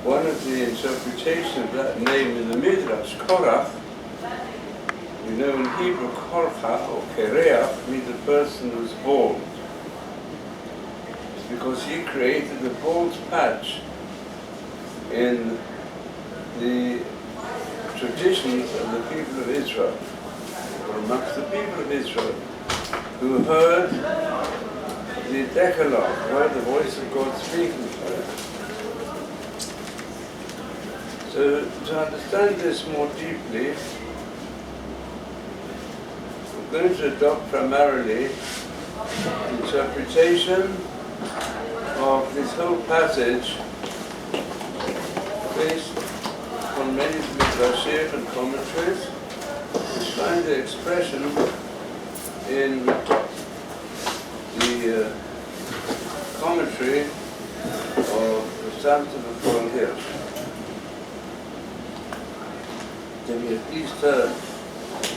one of the interpretations of that name in the Midrash, Korach, you know in Hebrew, Korach or Korach means the person who's bald. It's because he created a bald patch in the traditions of the people of Israel, or amongst the people of Israel, who heard the Decalogue, heard the voice of God speaking to them. So to understand this more deeply, we're going to adopt primarily the interpretation of this whole passage based on many midrashim and commentaries, which find the expression in the commentary of the Psalms of the Foreign Hills. Then we please turn to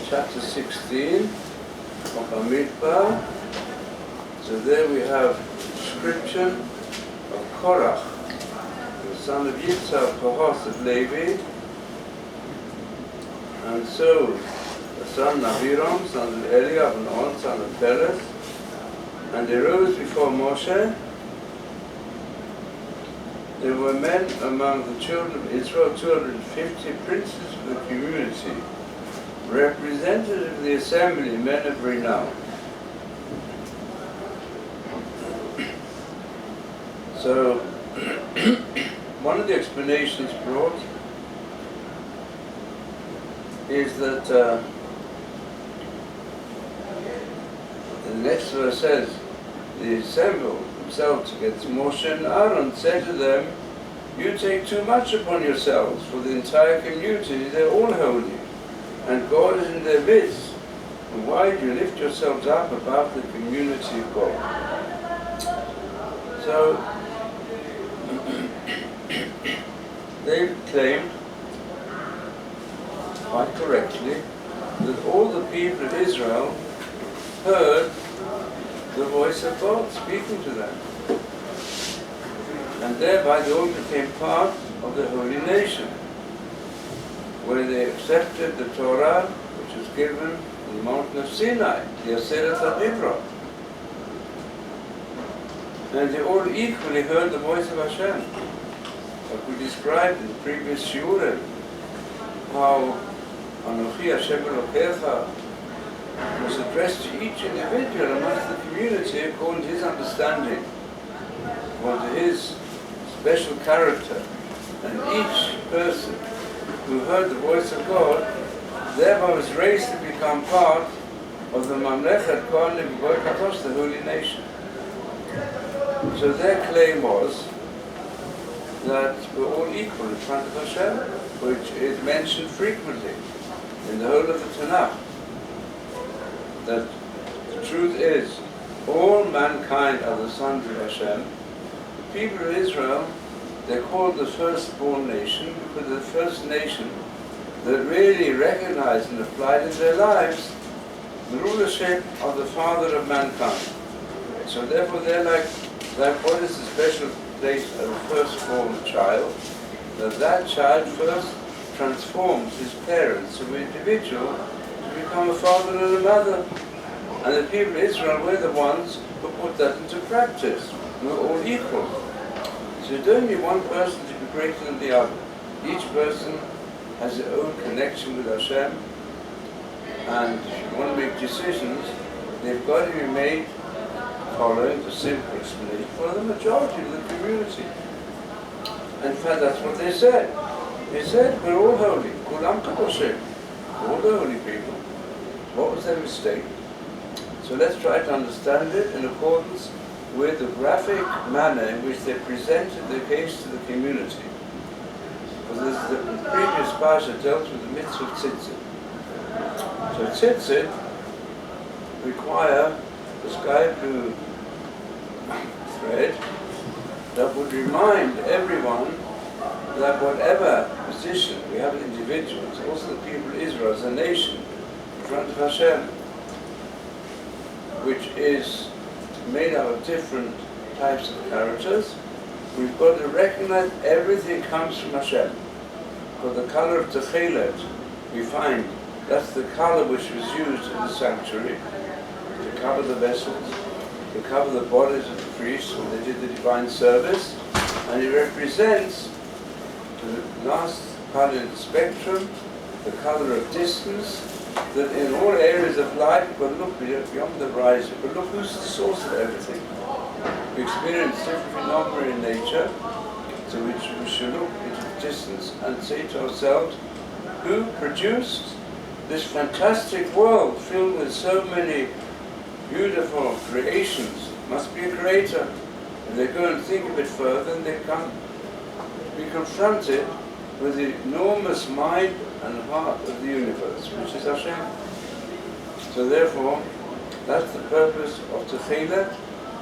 chapter 16 of Bamidbar. So there we have description of Korach, the son of Yitzhak, Kohath of Levi, and so the son of Ahiram, son of Eliab, and On, son of Perez, and they rose before Moshe. There were men among the children of Israel, 250 princes of the community, representative of the assembly, men of renown. So, one of the explanations brought is that the next verse says, they assembled themselves against Moshe and Aaron, said to them, you take too much upon yourselves, for the entire community, they're all holy, and God is in their midst. And why do you lift yourselves up above the community of God? So, they claimed, quite correctly, that all the people of Israel heard the voice of God speaking to them. And thereby they all became part of the holy nation, where they accepted the Torah, which was given on the mountain of Sinai, the Aseret HaDibrot. And they all equally heard the voice of Hashem. Like we described in the previous shiurim, how Anochi Hashem Elokecha was addressed to each individual amongst the community according to his understanding, according to his special character. And each person who heard the voice of God thereby was raised to become part of the Mamlechet Kohanim Kadosh, the holy nation. So their claim was that we're all equal in front of Hashem, which is mentioned frequently in the whole of the Tanakh. That the truth is, all mankind are the sons of Hashem. The people of Israel, they're called the firstborn nation because they're the first nation that really recognized and applied in their lives the rulership of the father of mankind. So therefore they're like what is the special place of a firstborn child? That child first transforms his parents from an individual to become a father and a mother. And the people of Israel were the ones who put that into practice. We're all equal. So you don't need one person to be greater than the other. Each person has their own connection with Hashem. And if you want to make decisions, they've got to be made following the simple explanation for the majority of the community. In fact, that's what they said. They said, we're all holy. Kulam kadoshim. All the holy people. What was their mistake? So let's try to understand it in accordance with the graphic manner in which they presented the case to the community. Because the previous parsha dealt with the mitzvah of tzitzit. So tzitzit require the sky blue thread that would remind everyone that whatever position we have as individuals, also the people of Israel as a nation, in front of Hashem, which is made up of different types of characters, we've got to recognize everything comes from Hashem. For the color of Techelet, we find that's the color which was used in the sanctuary to cover the vessels, to cover the bodies of the priests when they did the divine service, and it represents the last color in the spectrum, the color of distance, that in all areas of life we've got to look beyond the horizon, but look who's the source of everything. We experience different phenomena in nature, so we should look into the distance and say to ourselves, who produced this fantastic world filled with so many beautiful creations? Must be a creator. If they go and think a bit further, then they can be confronted with the enormous mind and heart of the universe, which is Hashem. So therefore, that's the purpose of Techelet.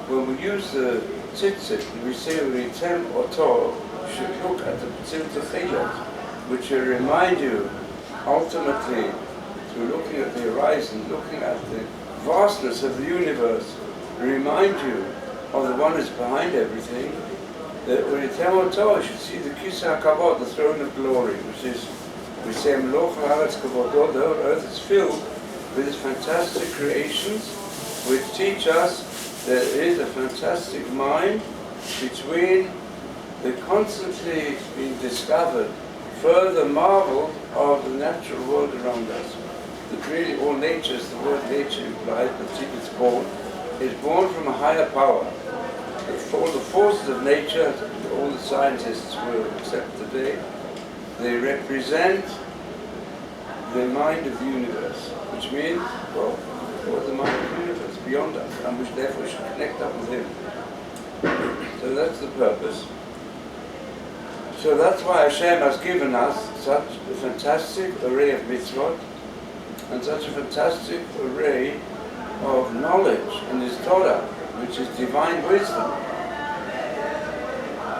When we use the tzitzit, we say Ritem Oto, you should look at the Techelet, which will remind you, ultimately, through looking at the horizon, looking at the vastness of the universe, remind you of the one who's behind everything. That Ritem Oto, you should see the Kisa HaKavod, the throne of glory, which is, we say, Meloch Haaretz Kavodo, the whole earth is filled with these fantastic creations which teach us there is a fantastic mind between the constantly being discovered further marvel of the natural world around us. That really all nature, as the word nature implies, but it's born, is born from a higher power. All the forces of nature, all the scientists will accept today, they represent the mind of the universe, which means, well, or the mind of the universe beyond us, and which therefore should connect up with him. So that's the purpose. So that's why Hashem has given us such a fantastic array of mitzvot and such a fantastic array of knowledge in his Torah, which is divine wisdom.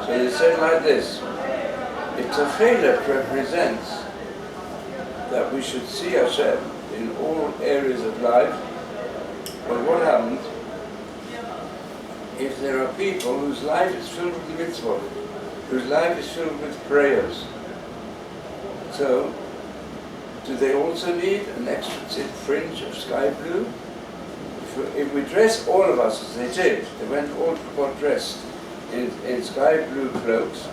So they said like this, if Techelet represents that we should see Hashem in all areas of life, well, what happens if there are people whose life is filled with mitzvot, whose life is filled with prayers? So, do they also need an extra fringe of sky blue? If we dress all of us as they did, they got dressed in sky blue cloaks,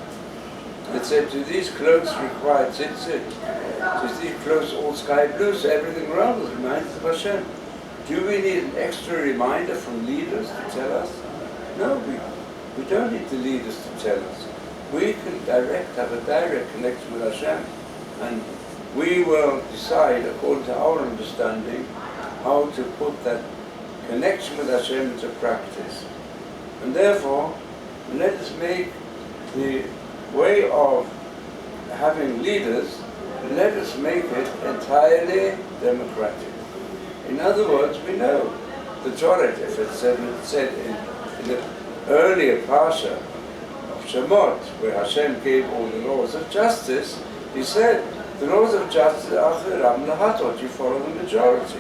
they said, do these cloaks require tzitzit? Do these cloaks all sky blue, so everything around us reminds us of Hashem? Do we need an extra reminder from leaders to tell us? No, we don't need the leaders to tell us. We can have a direct connection with Hashem, and we will decide, according to our understanding, how to put that connection with Hashem into practice. And therefore, let us make the way of having leaders, let us make it entirely democratic. In other words, we know the Torah, if it said in the earlier Parsha of Shemot, where Hashem gave all the laws of justice, he said, the laws of justice are Ram Lahatot, you follow the majority.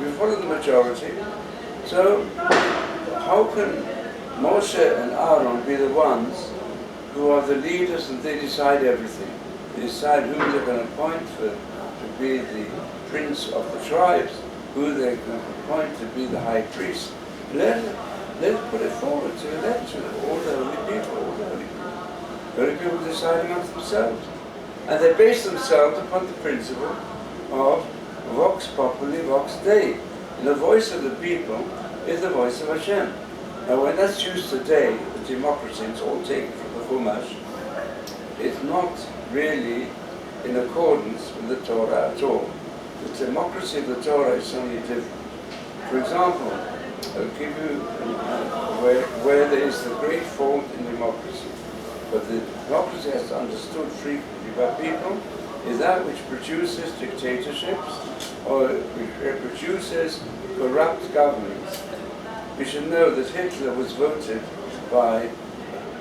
You follow the majority. So, how can Moshe and Aaron be the ones who are the leaders and they decide everything? They decide who they're going to appoint to be the prince of the tribes, who they're going to appoint to be the high priest. Let's put it forward to election of all the holy people, The holy people decide amongst themselves. And they base themselves upon the principle of Vox Populi, Vox Dei. And the voice of the people is the voice of Hashem. Now when that's used today, the democracy, it's all taken from the Chumash, it's not really in accordance with the Torah at all. The democracy of the Torah is something different. For example, I'll give you where there is the great fault in democracy. But the democracy has understood frequently by people is that which produces dictatorships or which produces corrupt governments. We should know that Hitler was voted by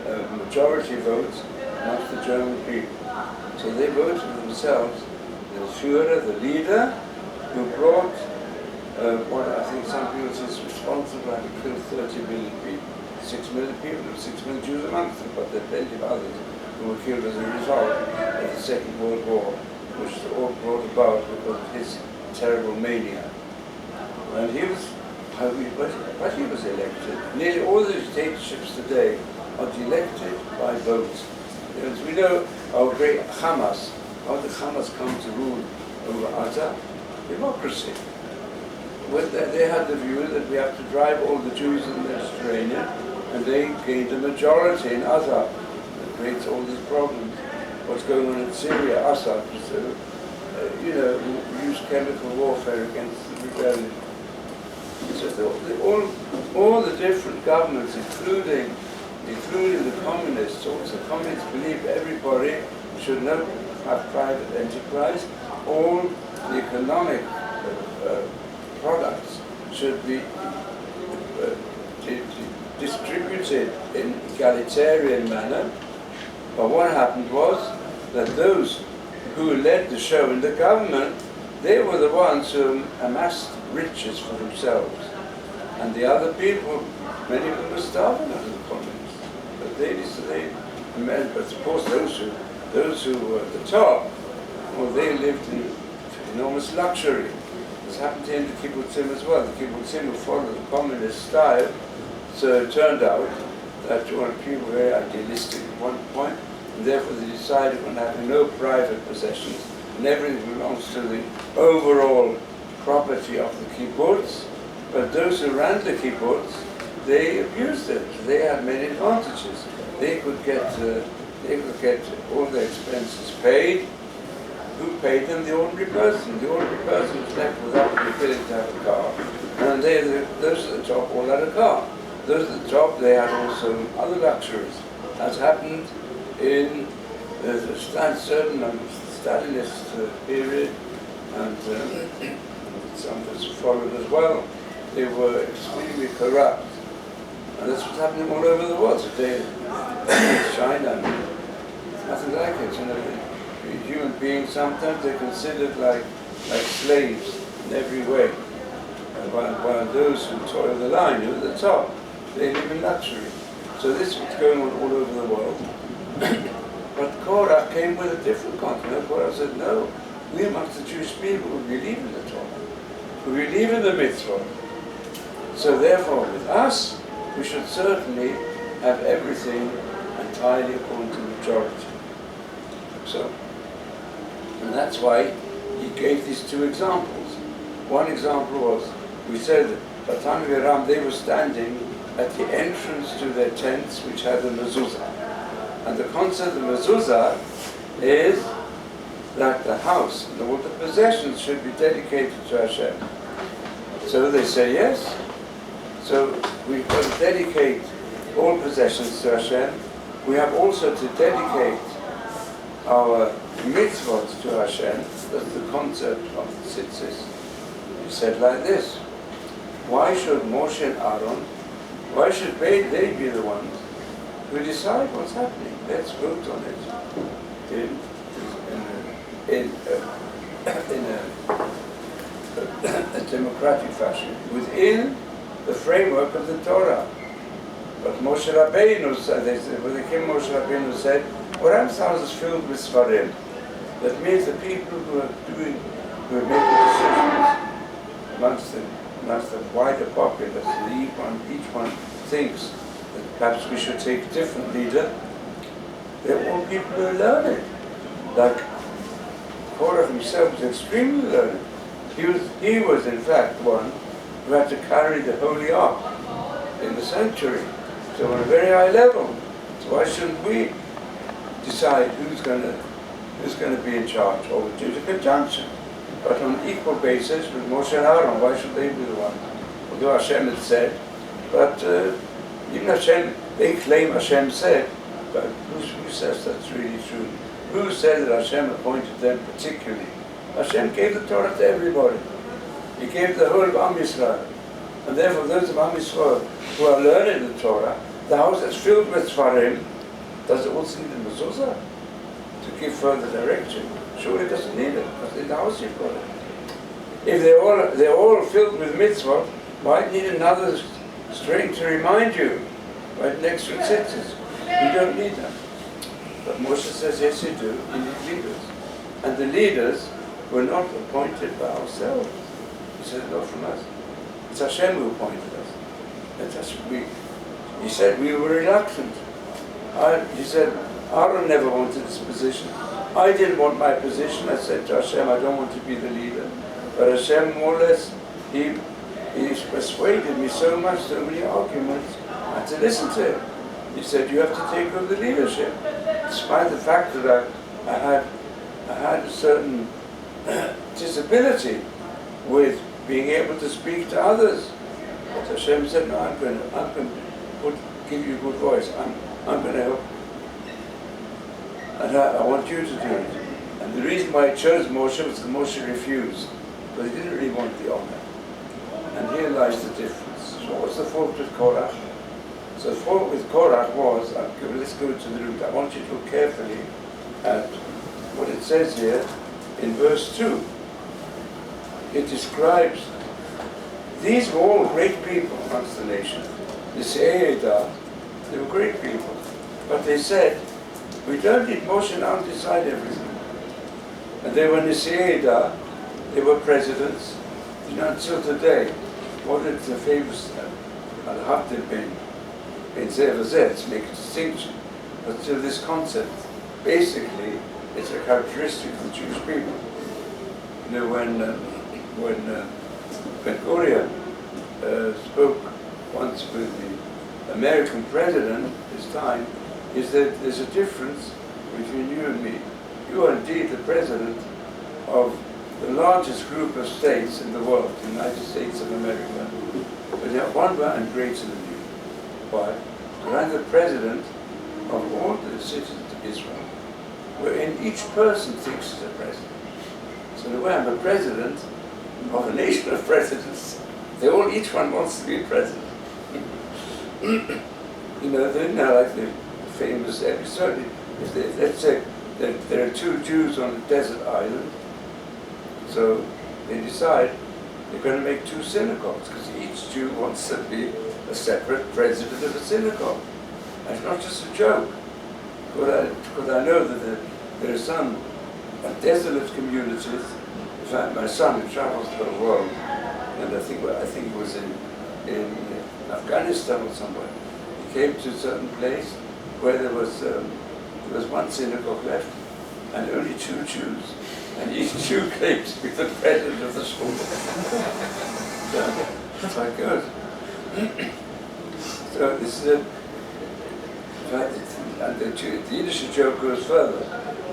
a majority vote amongst the German people. So they voted for themselves the Führer, the leader, who brought what I think some people say is responsible to kill 30 million people. 6 million people, 6 million Jews amongst them, but there are plenty of others who were killed as a result of the Second World War, which was all brought about because of his terrible mania. And he was, but he was elected. Nearly all the dictatorships today are elected by votes. As we know, our great Hamas, how did Hamas come to rule over Gaza? Democracy. Well, they had the view that we have to drive all the Jews in the Mediterranean, and they gained a majority in Gaza. That creates all these problems. What's going on in Syria, Assad, used chemical warfare against the rebellion. So all the different governments, including the communists, also communists believe everybody should not have private enterprise. All the economic products should be distributed in egalitarian manner. But what happened was that those who led the show in the government, they were the ones who amassed riches for themselves. And the other people, many of them were starving under the communists. But of course those who were at the top, well, they lived in enormous luxury. This happened in the kibbutzim as well. The kibbutzim followed the communist style, so it turned out that people were very idealistic at one point, and therefore they decided on having no private possessions, and everything belongs to the overall property of the kibbutz. But those who ran the kibbutz, they abused it. They had many advantages. They could get all their expenses paid. Who paid them? The ordinary person. The ordinary person was left without the ability to have a car. And those at the top all had a car. Those at the top, they had also other luxuries, as happened in the certain Stalinist period, and some of us followed as well. They were extremely corrupt. And that's what's happening all over the world today. China, nothing like it. Human beings, sometimes they're considered like slaves in every way. And while those who toil the line, who are at the top, they live in luxury. So this is what's going on all over the world. But Korach came with a different concept. Korach said, no, we amongst the Jewish people who believe in the Torah, who believe in the mitzvah. So therefore, with us, we should certainly have everything entirely according to the majority. So, and that's why he gave these two examples. One example was, we said that Batan Viram, they were standing at the entrance to their tents which had a mezuzah. And the concept of mezuzah is that the house and all the possessions should be dedicated to Hashem. So they say yes. So we've got to dedicate all possessions to Hashem. We have also to dedicate our mitzvot to Hashem. That's the concept of the tzitzis. He said like this: why should Moshe and Aaron, why should they be the ones who decide what's happening? Let's vote on it in a democratic fashion within the framework of the Torah. But Moshe Rabbeinu said, when they came, Moshe Rabbeinu said, Oram's house is filled with Svarim. That means the people who are making decisions amongst the wider populace, each one thinks that perhaps we should take a different leader. They're all people who are learned. Like Korach himself was extremely learned. He was in fact one who had to carry the Holy Ark in the sanctuary. So on a very high level. So why shouldn't we decide who's going to be in charge? Or we do the conjunction. But on an equal basis with Moshe and Aaron, why should they be the ones? Although Hashem had said, but even Hashem, they claim Hashem said, but who says that's really true? Who said that Hashem appointed them particularly? Hashem gave the Torah to everybody. He gave the whole of Am Yisrael. And therefore those of Am Yisrael who are learning the Torah, the house that's filled with Svarim, does it also need a mezuzah to give further direction? Surely it doesn't need it, because in the house you've got it. If they're all filled with mitzvot, why need another string to remind you right next to it says, we don't need them. But Moshe says, yes you do, you need leaders. And the leaders were not appointed by ourselves. He said, not from us. It's Hashem who appointed us. And that's he said we were reluctant. He said, Aaron never wanted this position. I didn't want my position. I said to Hashem, I don't want to be the leader. But Hashem, more or less, he persuaded me so much, so many arguments, I had to listen to him. He said, you have to take over the leadership. Despite the fact that I had a certain disability with being able to speak to others. But Hashem said, no, I'm going to give you a good voice. I'm going to help you. And I want you to do it. And the reason why I chose Moshe was because Moshe refused. But he didn't really want the honor. And here lies the difference. So what's the fault with Korach? So the fault with Korach was, let's go to the root. I want you to look carefully at what it says here in verse 2. It describes, these were all great people amongst the nation. The Se'edah, they were great people. But they said, we don't need Moshe now to decide everything. And they were Se'edah, they were presidents. You know, until today, what is the famous Al-Habdib in Zevazet, make a distinction. But to this concept, basically, it's a characteristic of the Jewish people. You know, when Korach spoke once with the American president this time, is that there's a difference between you and me. You are indeed the president of the largest group of states in the world, the United States of America. But you have one man greater than you. Why? Because I'm the president of all the citizens of Israel, wherein each person thinks he's a president. So the way I'm a president of a nation of presidents, each one wants to be president. You know, like the famous episode, let's say there are two Jews on a desert island, so they decide they're going to make two synagogues, because each Jew wants to be a separate president of a synagogue. And it's not just a joke, because I know that there are some desolate communities. In fact, my son, who travels the whole world, and I think it was in Afghanistan or somewhere, he came to a certain place where there was one synagogue left, and only two Jews. And each Jew claims to be the president of the school. That's how it goes. So this is and the Yiddish joke goes further.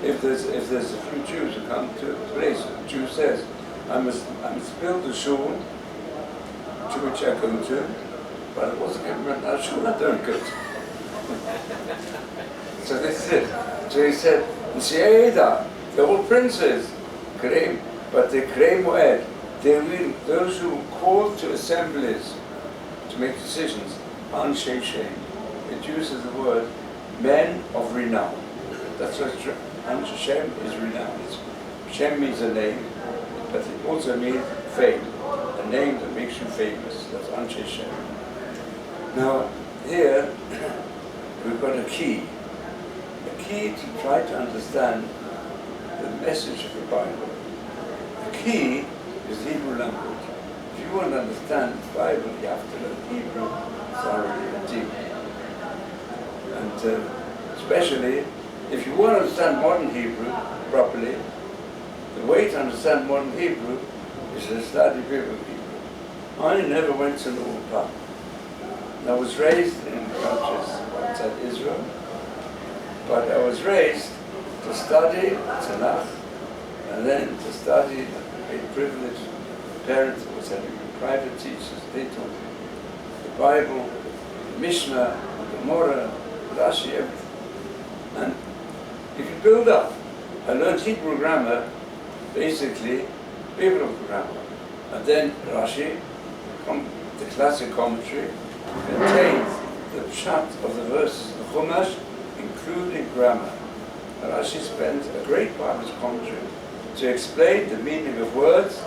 If there's a few Jews who come to a place, the Jew says, I must build a shul, to which I go to, but it wasn't given a shul I don't go to. So this is it. So he said, Se'edah, they're all princes, but the Krem Moed, those who were called to assemblies to make decisions, Anshe Shem. It uses the word men of renown. That's what Anshe Shem is renown. Shem means a name, but it also means fame, a name that makes you famous. That's Anshe Shem. Now, here we've got a key to try to understand the message of the Bible. The key is the Hebrew language. If you want to understand the Bible, you have to learn Hebrew thoroughly and deeply. And especially, if you want to understand modern Hebrew properly, the way to understand modern Hebrew is to study biblical Hebrew. I never went to an pub. I was raised in countries outside Israel, but I was raised to study Tanakh, and then to study, a privileged parents who was having private teachers. They taught me the Bible, the Mishnah, the Gemara, Rashi, everything. And you can build up. I learned Hebrew grammar, basically biblical grammar. And then Rashi, the classic commentary, contains the pshat of the verses of the Chumash, including grammar. And Rashi spends a great part of his commentary to explain the meaning of words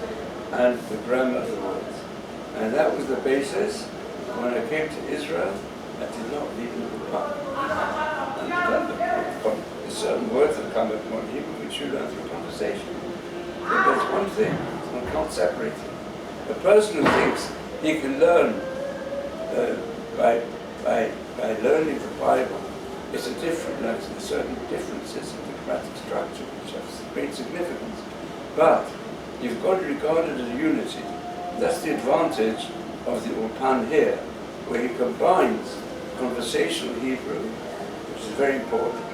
and the grammar of the words. And that was the basis when I came to Israel that did not lead to the path. And then there's certain words that come up in Hebrew which you learn through conversation. But that's one thing, one can't separate it. A person who thinks he can learn by learning the Bible, it's a different learning. There's certain differences in the grammatic structure which have great significance. But you've got to regard it as a unity. That's the advantage of the Ulpan here, where he combines conversational Hebrew, which is very important.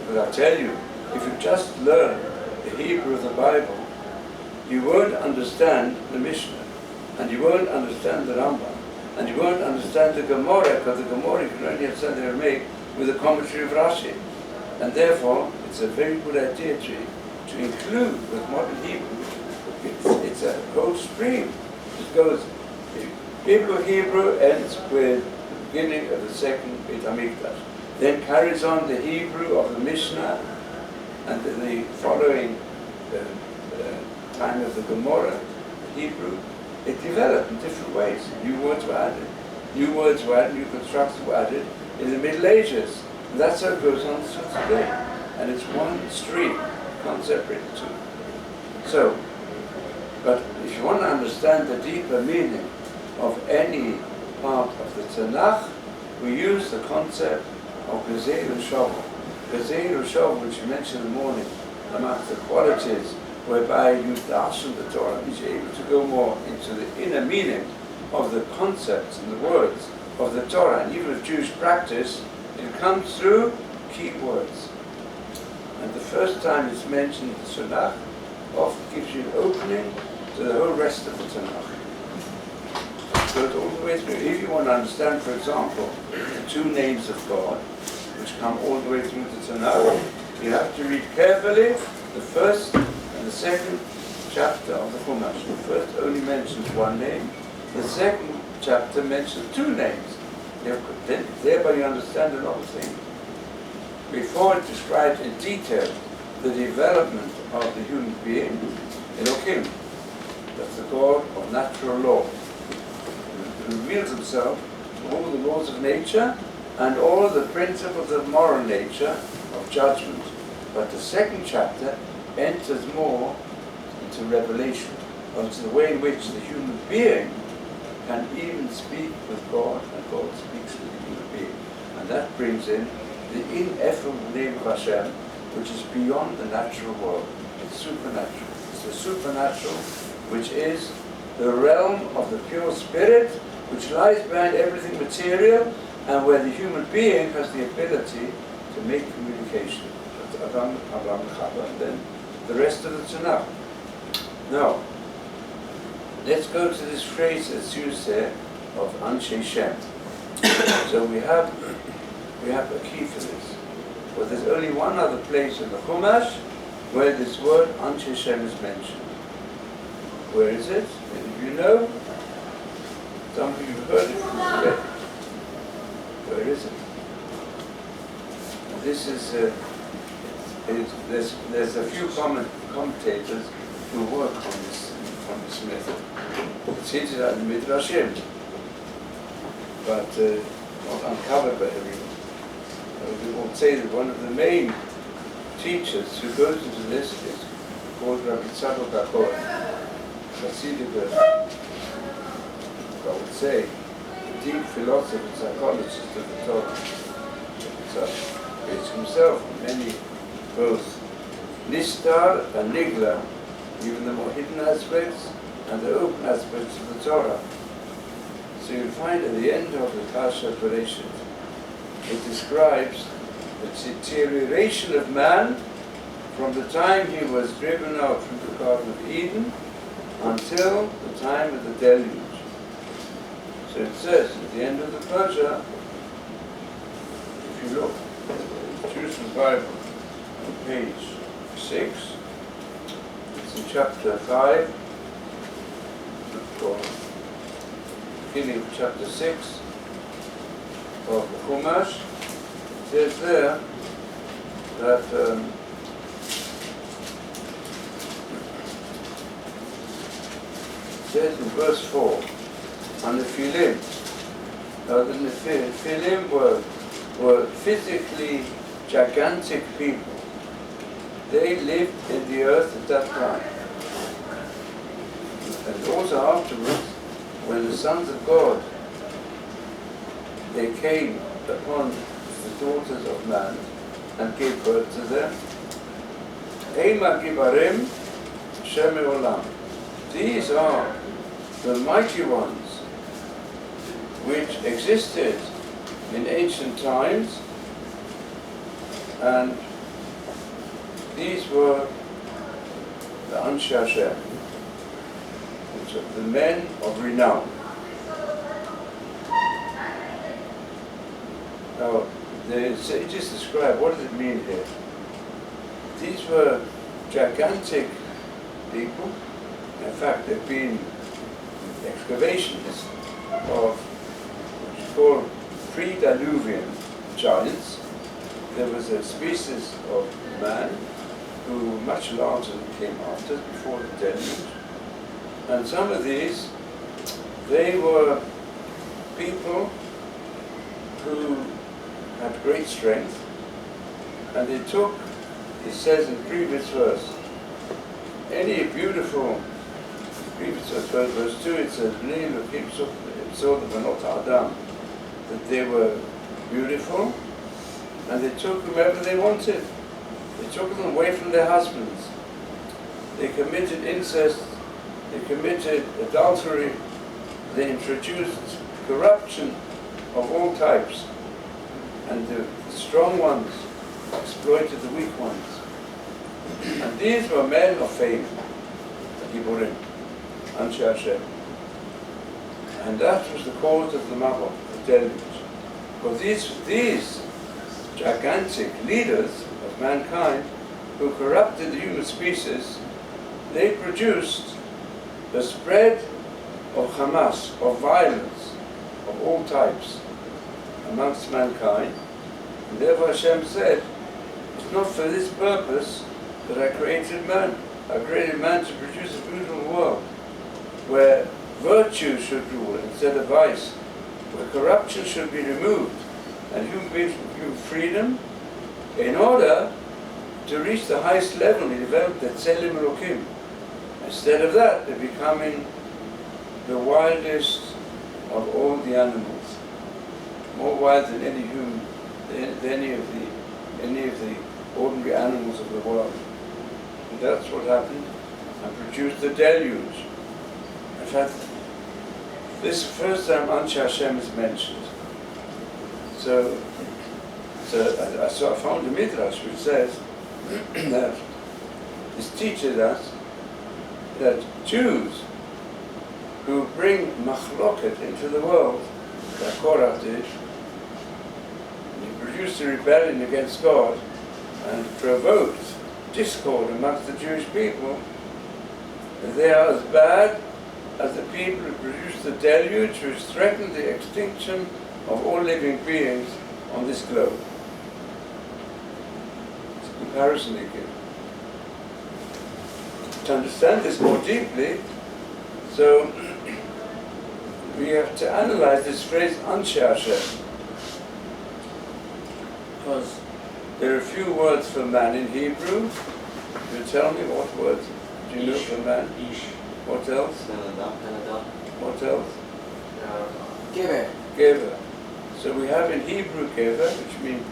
But I tell you, if you just learn the Hebrew of the Bible, you won't understand the Mishnah, and you won't understand the Rambam, and you won't understand the Gemara, because the Gemara you can only understand the Aramaic with the commentary of Rashi. And therefore, it's a very good idea to include with modern Hebrew. It's a whole stream. It goes, Hebrew ends with the beginning of the second Beit HaMikdash. Then carries on the Hebrew of the Mishnah, and the following time of the Gemara, the Hebrew, it developed in different ways. New words were added. New words were added, new constructs were added in the Middle Ages. And that's how it goes on to today. And it's one stream. You can't separate the two. So, but if you want to understand the deeper meaning of any part of the Tanakh, we use the concept of Gezeir Shovel. Gezeir Shovel, which you mentioned in the morning, amongst the qualities whereby you darshan the Torah, means you're able to go more into the inner meaning of the concepts and the words of the Torah. And even with Jewish practice, it comes through key words. And the first time it's mentioned in the Tanakh often gives you an opening to the whole rest of the Tanakh. So it's all the way through. If you want to understand, for example, the two names of God, which come all the way through the Tanakh, you have to read carefully the first and the second chapter of the Chumash. The first only mentions one name. The second chapter mentions two names. Thereby you understand a lot of things. Before it describes in detail the development of the human being, Elohim, that's the God of natural law, who reveals himself to all the laws of nature and all the principles of moral nature, of judgment. But the second chapter enters more into revelation, into the way in which the human being can even speak with God, and God speaks with the human being. And that brings in the ineffable name of Hashem, which is beyond the natural world. It's supernatural. It's the supernatural, which is the realm of the pure spirit, which lies behind everything material, and where the human being has the ability to make communication. That's Adam, and then the rest of the Tanakh. Now, let's go to this phrase that's used there of Anshe Shem. So we have a key for this. But there's only one other place in the Chumash where this word Anshe Shem is mentioned. Where is it? If you know, some of you have heard it from the Where is it? This is there's a few commentators who work on this method. It's hinted at in Midrashim, but not uncovered by everyone. We will say that one of the main teachers who goes into this is called Rabbi Tzadok HaKohen, Hasidic, I would say, deep philosopher, psychologist of the Torah. So it's himself many, both Nistar and Nigla, even the more hidden aspects and the open aspects of the Torah. So you'll find at the end of the Parshat Bereshit, it describes the deterioration of man from the time he was driven out from the Garden of Eden until the time of the deluge. So it says at the end of the Parsha, if you look at the Jewish Bible on page 6, it's in chapter 5, or beginning of chapter 6 of the Chumash. It says there that it says in verse 4, on the Nephilim, Now the Nephilim were physically gigantic people. They lived in the earth at that time. And also afterwards, when the sons of God, they came upon the daughters of man and gave birth to them. Ema Gibarim Sheme Olam. These are the mighty ones which existed in ancient times, and these were the Anshe Hashem, which are the men of renown. Now, the sages describe what does it mean here. These were gigantic people. In fact, there have been excavations of what you call pre-Diluvian giants. There was a species of man who were much larger than came after, before the deluge. And some of these, they were people who had great strength, and they took, it says in previous verse, any beautiful, previous verse 2, it says, that they were beautiful, and they took whomever they wanted. They took them away from their husbands. They committed incest, they committed adultery, they introduced corruption of all types, and the strong ones exploited the weak ones. And these were men of fame, Giborim, Anshe Hashem. And that was the cause of the Mabon, the deluge. Because these gigantic leaders of mankind who corrupted the human species, they produced the spread of Hamas, of violence, of all types amongst mankind. And therefore Hashem said, it's not for this purpose that I created man. I created man to produce a beautiful world where virtue should rule instead of vice, where corruption should be removed, and human beings should give freedom. In order to reach the highest level, he developed the Tzelim Elokim. Instead of that, they're becoming the wildest of all the animals, more wild than any human, than any of the ordinary animals of the world. And that's what happened, and produced the deluge. In fact, this is the first time Anshe Hashem is mentioned. So I found a midrash which says that this teaches us that Jews who bring machloket into the world, like Korach did, he produced a rebellion against God and provoked discord amongst the Jewish people, they are as bad as the people who produced the deluge, which threatened the extinction of all living beings on this globe. It's a comparison they give. To understand this more deeply, so we have to analyze this phrase Anshe Hashem, because there are a few words for man in Hebrew. You tell me what words do you know for man? Ish. What else? What else? Gever. Gever. So we have in Hebrew Gever, which means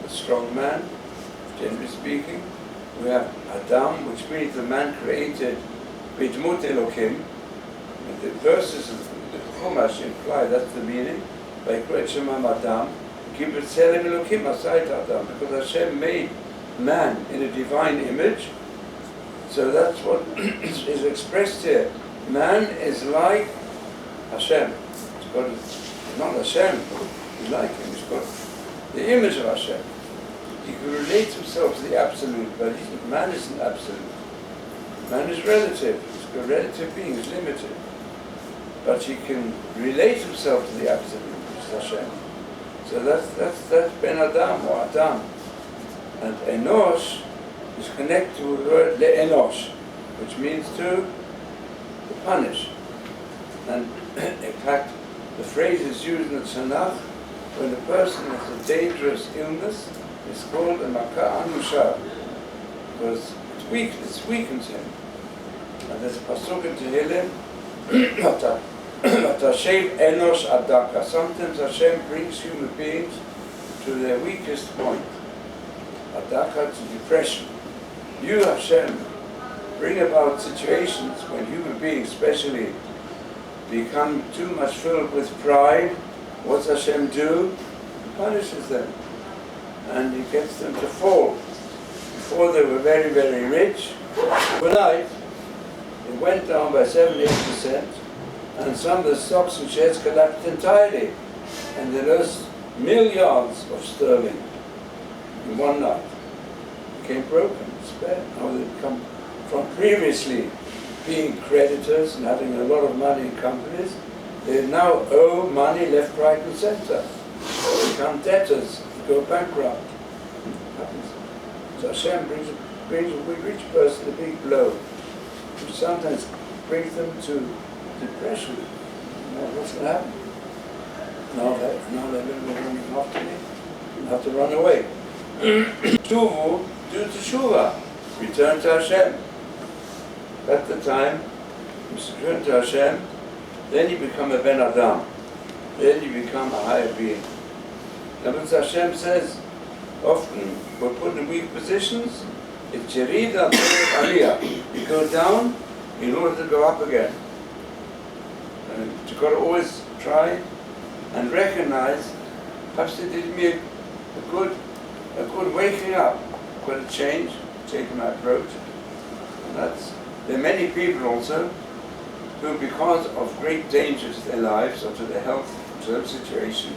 a strong man, generally speaking. We have Adam, which means the man created Bidmut Elokim. And the verses of the Chumash imply that's the meaning. By Shemam Adam, Kibut Tzelem Elokim aside Adam, because Hashem made man in a divine image. So that's what is expressed here. Man is like Hashem. It's not Hashem, he's like him. He's got the image of Hashem. He can relate himself to the absolute, but man isn't absolute. Man is relative. He's a relative being, he's limited. But he can relate himself to the absolute, which is Hashem. So that's Ben Adam or Adam. And Enosh is connected to the word Le'enosh, which means to punish. And in fact, The phrase is used in the Tanakh when a person has a dangerous illness. It's called a Makkah Anusha, because it weakens him. And there's a pasuk in Tehillim, Hashem enosh adaka. Sometimes Hashem brings human beings to their weakest point. Adaka to depression. You, Hashem, bring about situations when human beings especially become too much filled with pride. What does Hashem do? He punishes them. And he gets them to fall. Before they were very, very rich, overnight, it went down by 7-8%, and some of the stocks and shares collapsed entirely. And they lost milliards of sterling in one night. Became broken, spare. Now they come from previously being creditors and having a lot of money in companies, they now owe money left, right and center. They become debtors, go bankrupt. Happens. So Hashem brings a rich person a big blow, which sometimes brings them to depression. What's going to happen? Now they're running after me. They have to run away. Shuvu, do teshuva, return to Hashem. At the time, you return to Hashem, then you become a Ben Adam. Then you become a higher being. Now, what Hashem says, often we're put in weak positions. It's Jerida Aliyah. You go down in order to go up again. And you've got to always try and recognize, perhaps it did me a good waking up. I've got to change my approach. And there are many people also who, because of great dangers to their lives or to their health, to their situation,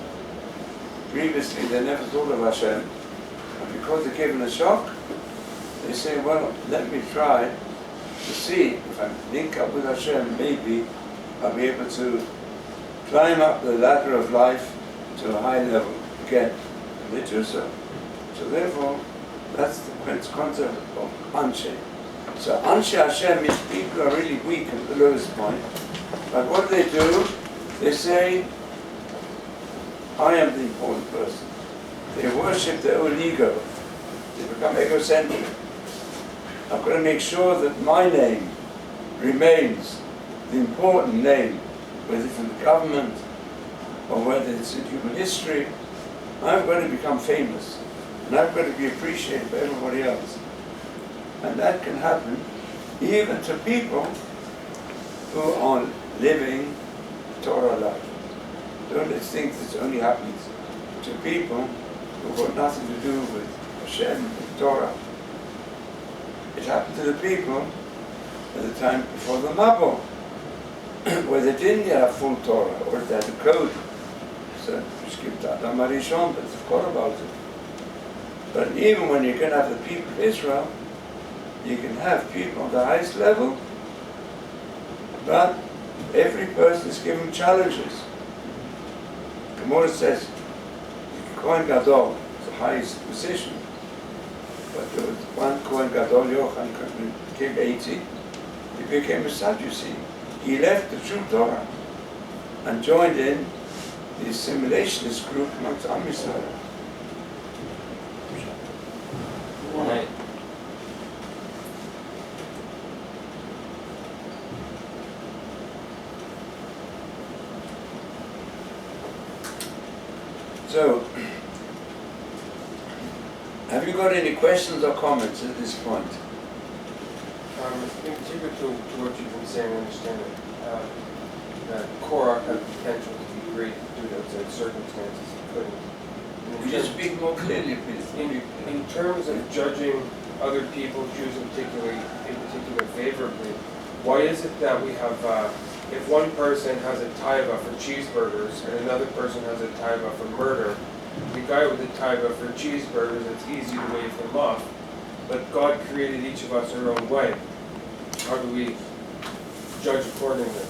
previously they never thought of Hashem. And because they're given a shock, they say, well, let me try to see if I link up with Hashem, maybe I'll be able to climb up the ladder of life to a high level again. And they do so. So therefore, that's the concept of Anshe. So Anshe Hashem means people are really weak at the lowest point. But what do? They say, I am the important person. They worship their own ego. They become egocentric. I've got to make sure that my name remains the important name, whether it's in the government or whether it's in human history. I've got to become famous. And I've got to be appreciated by everybody else. And that can happen even to people who are living Torah life. Don't think this only happens to people who've got nothing to do with Hashem and Torah. It happened to the people at the time before the Mabul, where they didn't have full Torah, or they had a code. So, Adam Arishon, but they forgot about it. But even when you can have the people of Israel, you can have people on the highest level, but every person is given challenges. Gemara says, Kohen Gadol is the highest position, but there was one Kohen Gadol, Yochanan, became 80, he became a Sadducee. He left the true Torah and joined in the assimilationist group amongst Am Yisrael. Right. So, have you got any questions or comments at this point? In particular to what you've been saying, I understand that Korach had the potential to be great due to outside circumstances. He couldn't. Could you speak more clearly, please? In terms of judging other people, Jews in particular favorably, why is it that we have, if one person has a taiva for cheeseburgers and another person has a taiva for murder, the guy with the taiva for cheeseburgers, it's easy to wave him off, but God created each of us our own way. How do we judge accordingly?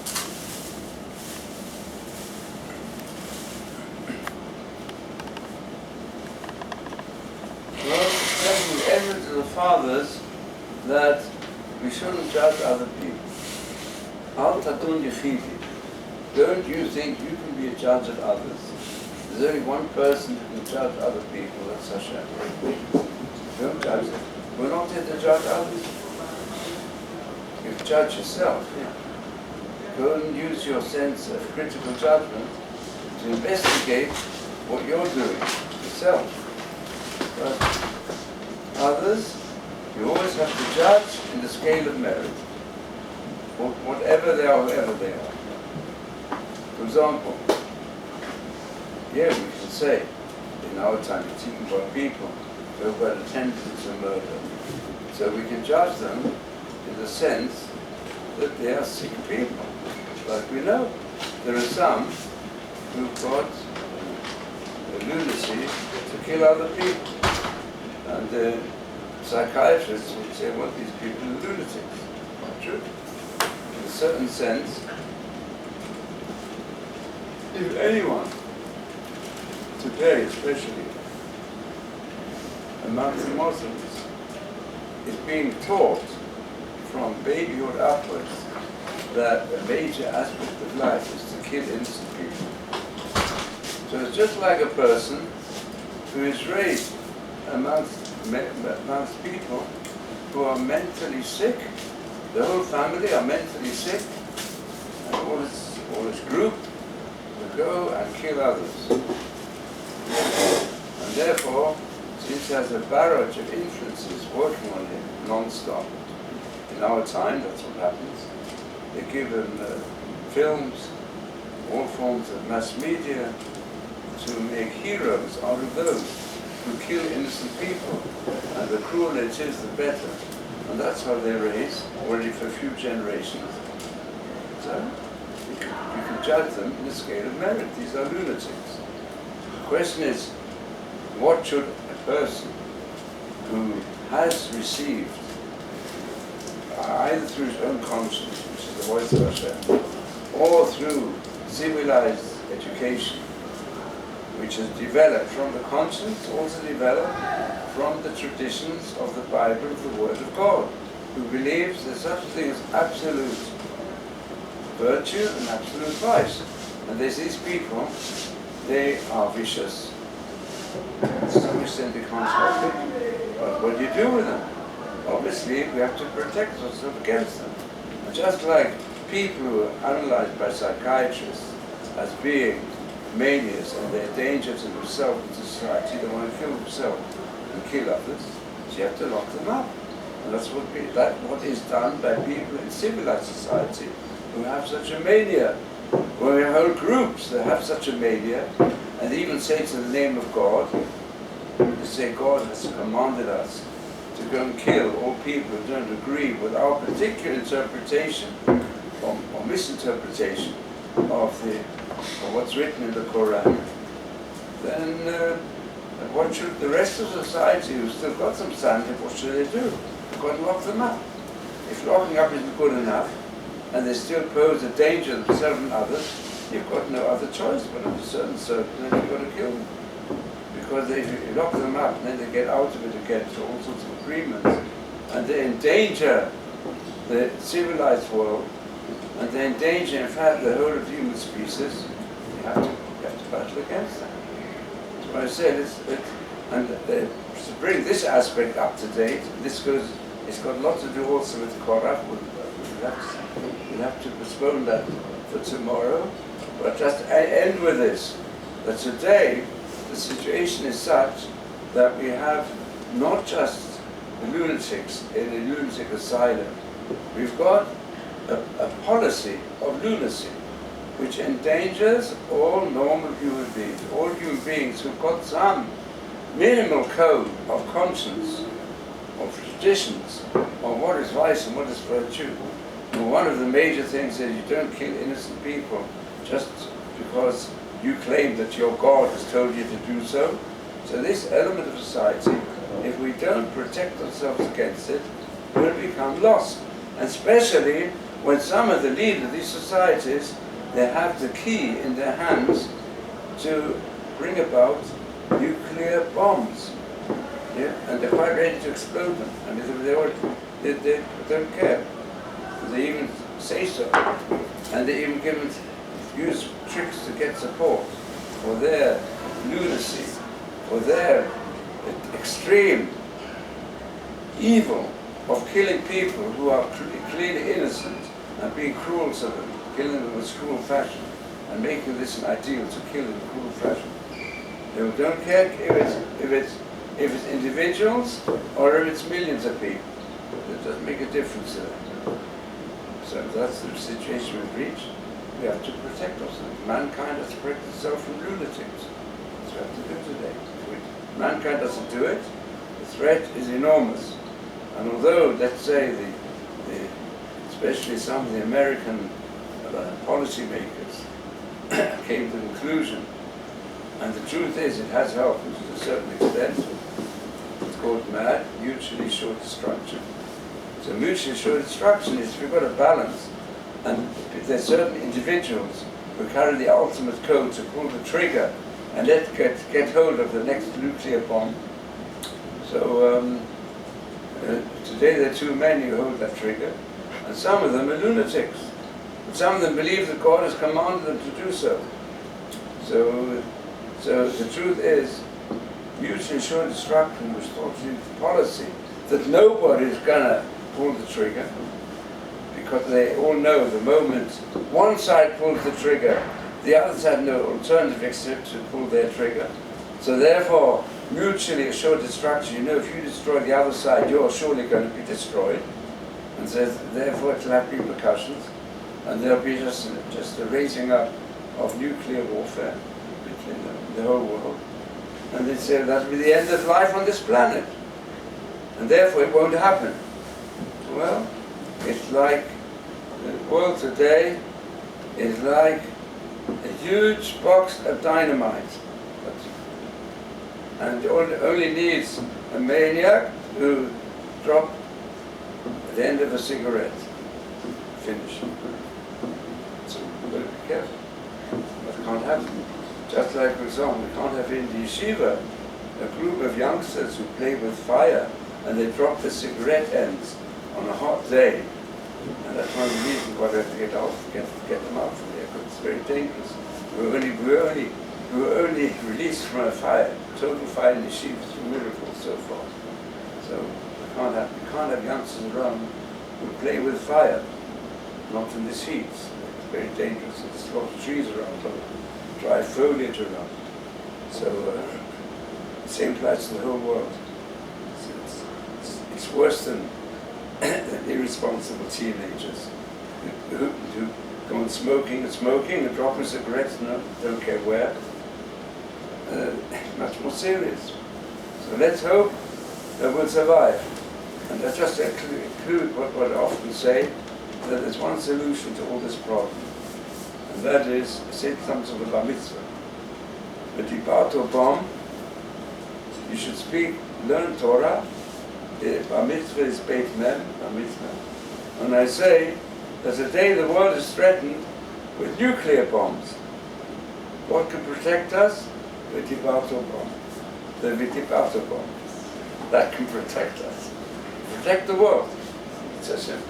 Well, it's definitely evident to the fathers that we shouldn't judge other people. Al tatun yechidi. don't you think you can be a judge of others? There's only one person who can judge other people, that's Hashem. Don't judge them. We're not here to judge others. You judge yourself. Yeah. Go and use your sense of critical judgment to investigate what you're doing yourself. But others, you always have to judge in the scale of merit. Whatever they are, whoever they are. For example, yeah, we can say, in our time, it's even by people who have got attempted to murder. So we can judge them in the sense that they are sick people. Like we know, there are some who've got a lunacy to kill other people. And the psychiatrists would say, well, these people are lunatics. Not true. In a certain sense, if anyone, today especially, amongst the Muslims, is being taught from babyhood upwards that a major aspect of life is to kill innocent people. So it's just like a person who is raised amongst people who are mentally sick. The whole family are mentally sick, and all this group will go and kill others. And therefore, since he has a barrage of influences working on him non-stop, in our time that's what happens. They give him films, all forms of mass media, to make heroes out of those who kill innocent people. And the crueler it is, the better. And that's how they raise, already for a few generations. So, you can judge them in a scale of merit. These are lunatics. The question is, what should a person who has received, either through his own conscience, which is the voice of Hashem, or through civilized education, which has developed from the conscience, also developed from the traditions of the Bible, the Word of God, who believes there's such a thing as absolute virtue and absolute vice. And there's these people, they are vicious. To some extent they can't help it. But what do you do with them? Obviously, we have to protect ourselves against them. And just like people who are analyzed by psychiatrists as being manias and they're a danger to themselves and to society, they want to kill themselves and kill others, so you have to lock them up. And that's what is done by people in civilized society who have such a mania. When we have whole groups that have such a mania, and they even say to the name of God, they say God has commanded us to go and kill all people who don't agree with our particular interpretation or misinterpretation of what's written in the Korach. Then what should the rest of society who's still got some sanity, what should they do? You've got to lock them up. If locking up isn't good enough, and they still pose a danger to themselves and others, you've got no other choice but under certain circumstances you've got to kill them. Because if you lock them up, and then they get out of it again to all sorts of agreements, and they endanger the civilized world, and they endanger, in fact, the whole of the human species, you have to battle against that. That's what I said. To bring this aspect up to date, it's got a lot to do also with Korach. We'll have to postpone that for tomorrow. But just end with this, that today the situation is such that we have not just the lunatics in a lunatic asylum, we've got a policy of lunacy which endangers all normal human beings, all human beings who've got some minimal code of conscience, of traditions, on what is vice and what is virtue. And one of the major things is you don't kill innocent people just because you claim that your God has told you to do so. So this element of society, if we don't protect ourselves against it, will become lost. And especially when some of the leaders of these societies, they have the key in their hands to bring about nuclear bombs. Yeah? And they're quite ready to explode them. I mean, they don't care. They even say so. And they even give use tricks to get support for their lunacy, for their extreme evil of killing people who are clearly innocent and being cruel to them, killing them in a cruel fashion, and making this an ideal to kill in a cruel fashion. They don't care if it's individuals or if it's millions of people. It doesn't make a difference to them. So that's the situation we've reached. We have to protect ourselves. Mankind has to protect itself from lunatics. That's what we have to do today. If mankind doesn't do it, the threat is enormous. And although, let's say, especially some of the American policymakers came to the conclusion, and the truth is it has helped to a certain extent. It's called MAD, mutually assured destruction. So mutually assured destruction is if you've got a balance, and there's certain individuals who carry the ultimate code to pull the trigger and get hold of the next nuclear bomb. So today there are too many who hold that trigger, and some of them are lunatics. And some of them believe that God has commanded them to do so. So the truth is, mutually assured destruction was thought to be the policy that nobody is going to pull the trigger, because they all know the moment one side pulls the trigger, the other side had no alternative except to pull their trigger. So therefore, mutually assured destruction, you know, if you destroy the other side, you're surely going to be destroyed. And so therefore it will have repercussions, and there'll be just a raising up of nuclear warfare between the whole world. And they say that'll be the end of life on this planet. And therefore it won't happen. Well, it's like the world today is like a huge box of dynamite. And it only needs a maniac who drop at the end of a cigarette. Finish. So we've got to be careful. That can't happen. Just like, for example, we can't have in the yeshiva a group of youngsters who play with fire and they drop the cigarette ends on a hot day. And that's one of the reasons why we have to get them out from there, because it's very dangerous. We were only released from a fire, total fire in the yeshiva through miracles so far. So we can't have youngsters around who play with fire, not in this heat. It's very dangerous. There's a lot of trees around, a lot of dry foliage around. So same applies to the whole world. It's worse than irresponsible teenagers who go on smoking and dropping cigarettes, don't care where. Much more serious. So let's hope that we'll survive. And that's just to include what I often say, that there's one solution to all this problem. And that is, say something of a bar mitzvah. The dibato bomb, you should speak, learn Torah. The bar mitzvah is beit mem, bar mitzvah. And I say that today the world is threatened with nuclear bombs. What can protect us? The dibato bomb. The dibato bomb. That can protect us. Protect the world. It's as simple.